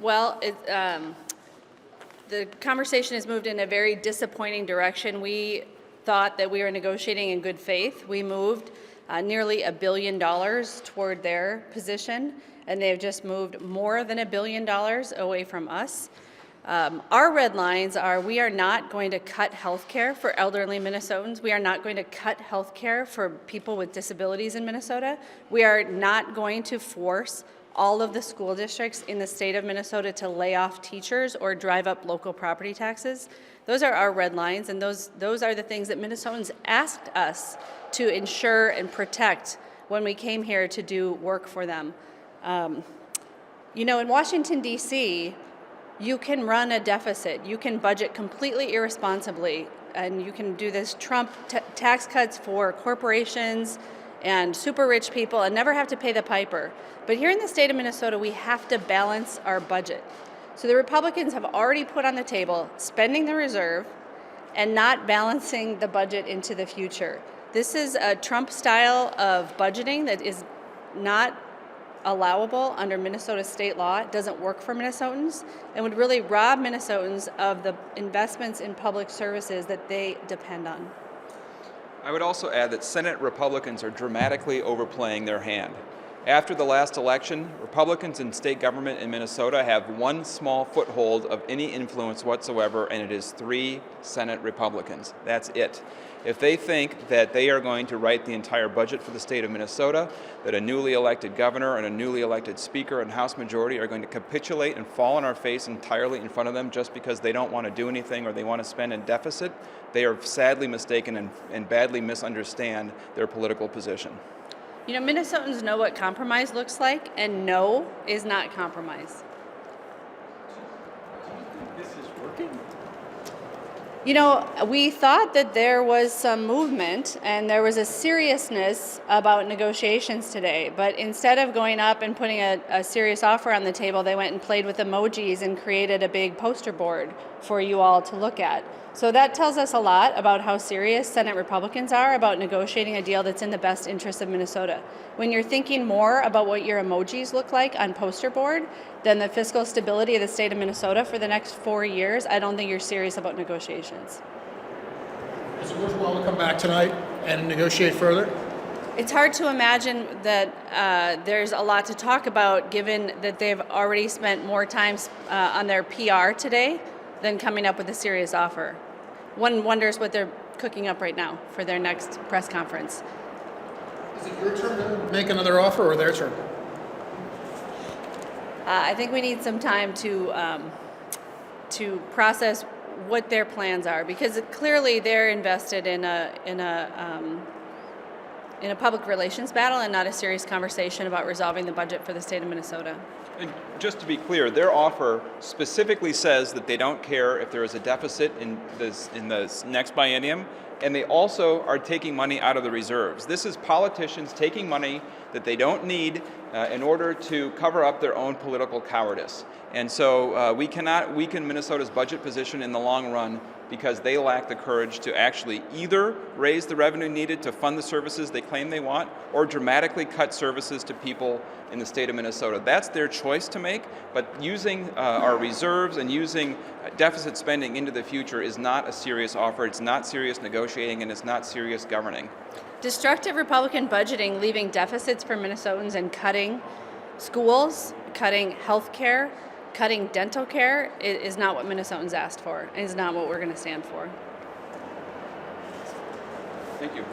Well, the conversation has moved in a very disappointing direction. We thought that we were negotiating in good faith. We moved nearly $1 billion toward their position, and they've just moved more than $1 billion away from us. Our red lines are: we are not going to cut health care for elderly Minnesotans. We are not going to cut health care for people with disabilities in Minnesota. We are not going to force all of the school districts in the state of Minnesota to lay off teachers or drive up local property taxes. Those are our red lines, and those are the things that Minnesotans asked us to ensure and protect when we came here to do work for them. In Washington, D.C., you can run a deficit. You can budget completely irresponsibly, and you can do this Trump tax cuts for corporations and super rich people and never have to pay the piper. But here in the state of Minnesota, we have to balance our budget. So the Republicans have already put on the table spending the reserve and not balancing the budget into the future. This is a Trump style of budgeting that is not allowable under Minnesota state law. It doesn't work for Minnesotans and would really rob Minnesotans of the investments in public services that they depend on. I would also add that Senate Republicans are dramatically overplaying their hand. After the last election, Republicans in state government in Minnesota have one small foothold of any influence whatsoever, and it is 3 Senate Republicans. That's it. If they think that they are going to write the entire budget for the state of Minnesota, that a newly elected governor and a newly elected speaker and House majority are going to capitulate and fall on our face entirely in front of them just because they don't want to do anything or they want to spend in deficit, they are sadly mistaken and badly misunderstand their political position. Minnesotans know what compromise looks like, and no is not compromise. This is working? We thought that there was some movement and there was a seriousness about negotiations today, but instead of going up and putting a serious offer on the table, they went and played with emojis and created a big poster board for you all to look at. So that tells us a lot about how serious Senate Republicans are about negotiating a deal that's in the best interest of Minnesota. When you're thinking more about what your emojis look like on poster board than the fiscal stability of the state of Minnesota for the next 4 years, I don't think you're serious about negotiations. Is it worthwhile to come back tonight and negotiate further? It's hard to imagine that there's a lot to talk about given that they've already spent more time on their PR today than coming up with a serious offer. One wonders what they're cooking up right now for their next press conference. Is it your turn to make another offer or their turn? I think we need some time to process what their plans are, because clearly they're invested in a public relations battle and not a serious conversation about resolving the budget for the state of Minnesota. And just to be clear, their offer specifically says that they don't care if there is a deficit in the next biennium, and they also are taking money out of the reserves. This is politicians taking money that they don't need in order to cover up their own political cowardice. And so we cannot weaken Minnesota's budget position in the long run because they lack the courage to actually either raise the revenue needed to fund the services they claim they want or dramatically cut services to people in the state of Minnesota. That's their choice to make, but using our reserves and using deficit spending into the future is not a serious offer, it's not serious negotiating, and it's not serious governing. Destructive Republican budgeting, leaving deficits for Minnesotans and cutting schools, cutting health care, cutting dental care is not what Minnesotans asked for, and is not what we're going to stand for. Thank you.